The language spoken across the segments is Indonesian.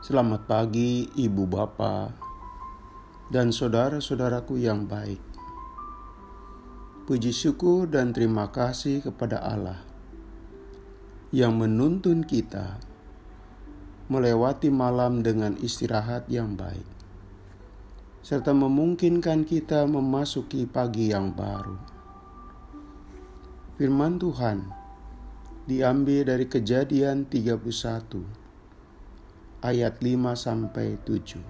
Selamat pagi Ibu Bapa dan saudara-saudaraku yang baik. Puji syukur dan terima kasih kepada Allah yang menuntun kita melewati malam dengan istirahat yang baik, serta memungkinkan kita memasuki pagi yang baru. Firman Tuhan diambil dari Kejadian 31 ayat 5-7.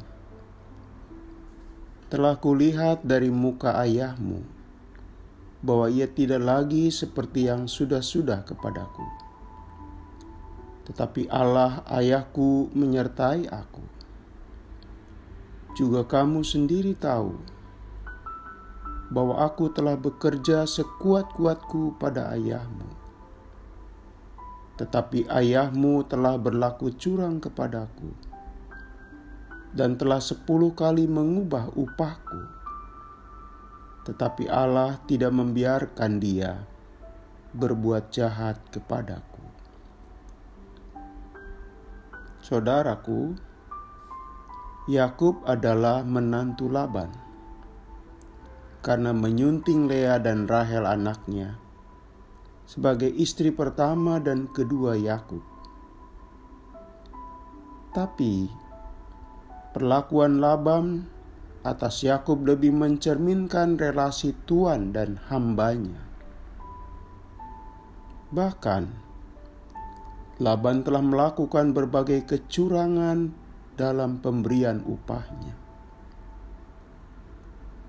Telah kulihat dari muka ayahmu bahwa ia tidak lagi seperti yang sudah-sudah kepadaku, tetapi Allah ayahku menyertai aku. Juga kamu sendiri tahu bahwa aku telah bekerja sekuat-kuatku pada ayahmu. Tetapi ayahmu telah berlaku curang kepadaku dan telah 10 kali mengubah upahku. Tetapi Allah tidak membiarkan dia berbuat jahat kepadaku. Saudaraku, Yakub adalah menantu Laban karena menyunting Lea dan Rahel anaknya sebagai istri pertama dan kedua Yakub. Tapi perlakuan Laban atas Yakub lebih mencerminkan relasi tuan dan hambanya. Bahkan Laban telah melakukan berbagai kecurangan dalam pemberian upahnya.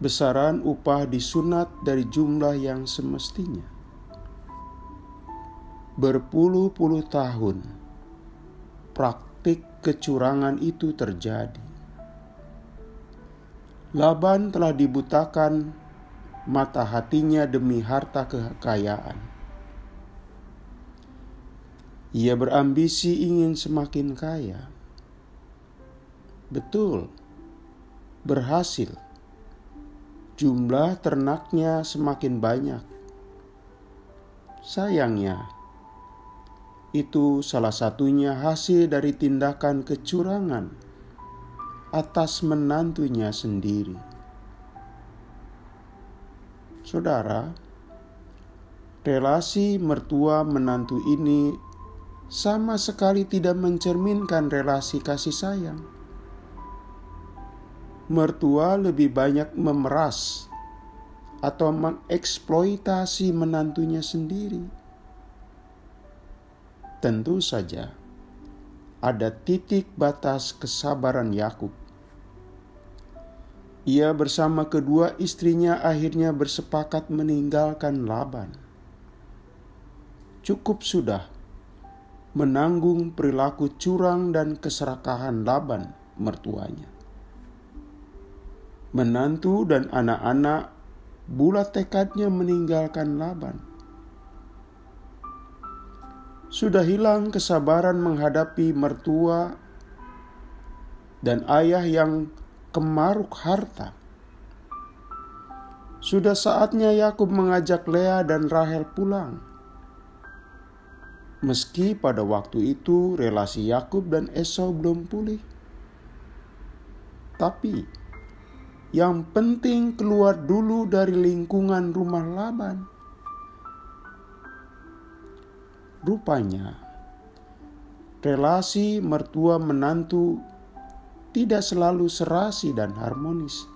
Besaran upah disunat dari jumlah yang semestinya. Berpuluh-puluh tahun praktik kecurangan itu terjadi. Laban telah dibutakan mata hatinya demi harta kekayaan. Ia berambisi ingin semakin kaya. Betul, berhasil. Jumlah ternaknya semakin banyak. Sayangnya, itu salah satunya hasil dari tindakan kecurangan atas menantunya sendiri. Saudara, relasi mertua-menantu ini sama sekali tidak mencerminkan relasi kasih sayang. Mertua lebih banyak memeras atau mengeksploitasi menantunya sendiri. Tentu saja ada titik batas kesabaran Yakub. Ia bersama kedua istrinya akhirnya bersepakat meninggalkan Laban. Cukup sudah menanggung perilaku curang dan keserakahan Laban mertuanya. Menantu dan anak-anak bulat tekadnya meninggalkan Laban. Sudah hilang kesabaran menghadapi mertua dan ayah yang kemaruk harta. Sudah saatnya Yakub mengajak Lea dan Rahel pulang. Meski pada waktu itu relasi Yakub dan Esau belum pulih. Tapi yang penting keluar dulu dari lingkungan rumah Laban. Rupanya, relasi mertua-menantu tidak selalu serasi dan harmonis.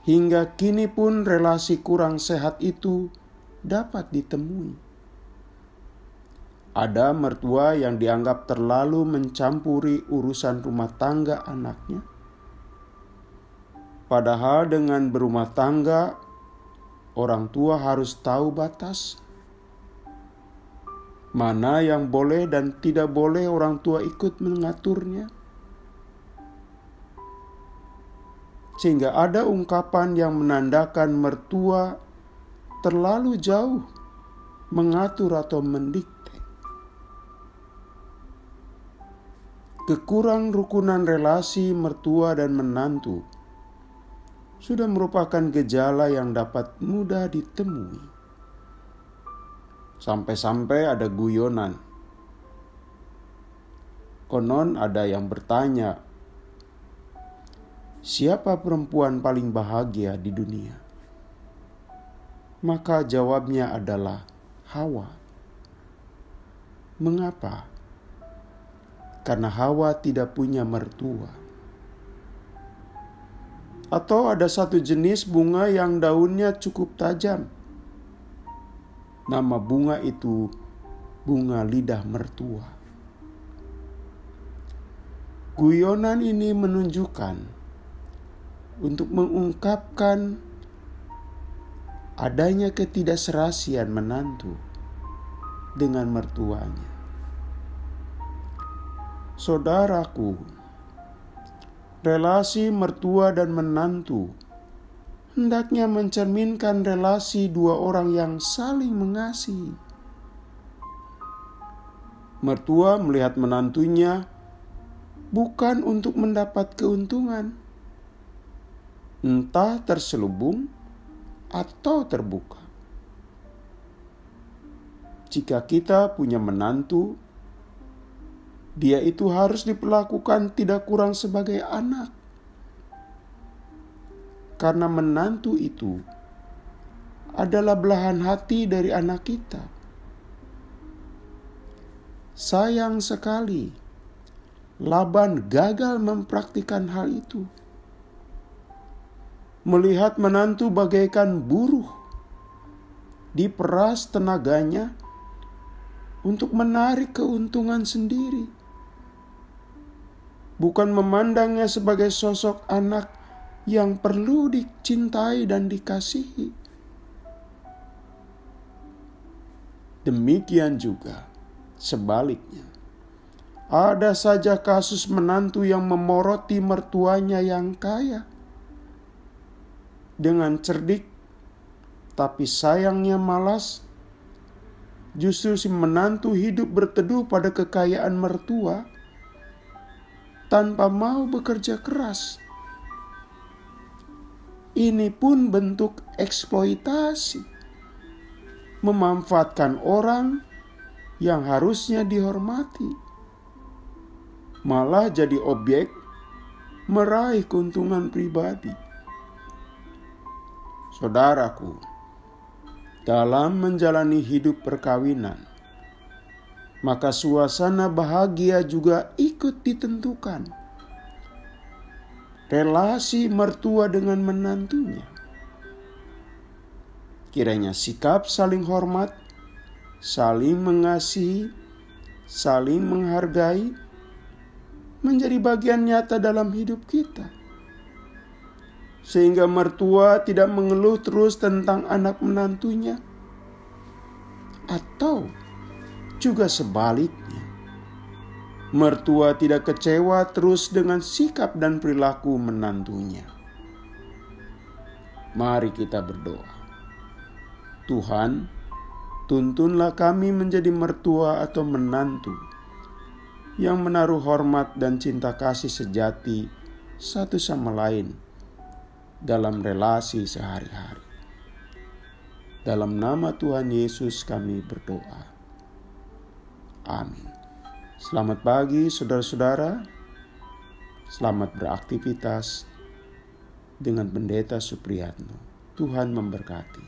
Hingga kini pun relasi kurang sehat itu dapat ditemui. Ada mertua yang dianggap terlalu mencampuri urusan rumah tangga anaknya. Padahal dengan berumah tangga, orang tua harus tahu batas. Mana yang boleh dan tidak boleh orang tua ikut mengaturnya. Sehingga ada ungkapan yang menandakan mertua terlalu jauh mengatur atau mendikte. Kekurang rukunan relasi mertua dan menantu sudah merupakan gejala yang dapat mudah ditemui. Sampai-sampai ada guyonan. Konon ada yang bertanya, siapa perempuan paling bahagia di dunia? Maka jawabnya adalah Hawa. Mengapa? Karena Hawa tidak punya mertua. Atau ada satu jenis bunga yang daunnya cukup tajam. Nama bunga itu bunga lidah mertua. Guyonan ini menunjukkan untuk mengungkapkan adanya ketidakserasian menantu dengan mertuanya. Saudaraku, relasi mertua dan menantu hendaknya mencerminkan relasi dua orang yang saling mengasihi. Mertua melihat menantunya bukan untuk mendapat keuntungan, entah terselubung atau terbuka. Jika kita punya menantu, dia itu harus diperlakukan tidak kurang sebagai anak. Karena menantu itu adalah belahan hati dari anak kita. Sayang sekali, Laban gagal mempraktikkan hal itu. Melihat menantu bagaikan buruh, diperas tenaganya untuk menarik keuntungan sendiri. Bukan memandangnya sebagai sosok anak yang perlu dicintai dan dikasihi. Demikian juga sebaliknya. Ada saja kasus menantu yang memoroti mertuanya yang kaya. Dengan cerdik, tapi sayangnya malas, justru si menantu hidup berteduh pada kekayaan mertua tanpa mau bekerja keras. Ini pun bentuk eksploitasi, memanfaatkan orang yang harusnya dihormati, malah jadi objek meraih keuntungan pribadi. Saudaraku, dalam menjalani hidup perkawinan, maka suasana bahagia juga ikut ditentukan. Relasi mertua dengan menantunya, kiranya sikap saling hormat, saling mengasihi, saling menghargai, menjadi bagian nyata dalam hidup kita. Sehingga mertua tidak mengeluh terus tentang anak menantunya. Atau juga sebaliknya, mertua tidak kecewa terus dengan sikap dan perilaku menantunya. Mari kita berdoa. Tuhan, tuntunlah kami menjadi mertua atau menantu yang menaruh hormat dan cinta kasih sejati satu sama lain dalam relasi sehari-hari. Dalam nama Tuhan Yesus kami berdoa. Amin. Selamat pagi saudara-saudara. Selamat beraktivitas dengan Pendeta Supriyatno. Tuhan memberkati.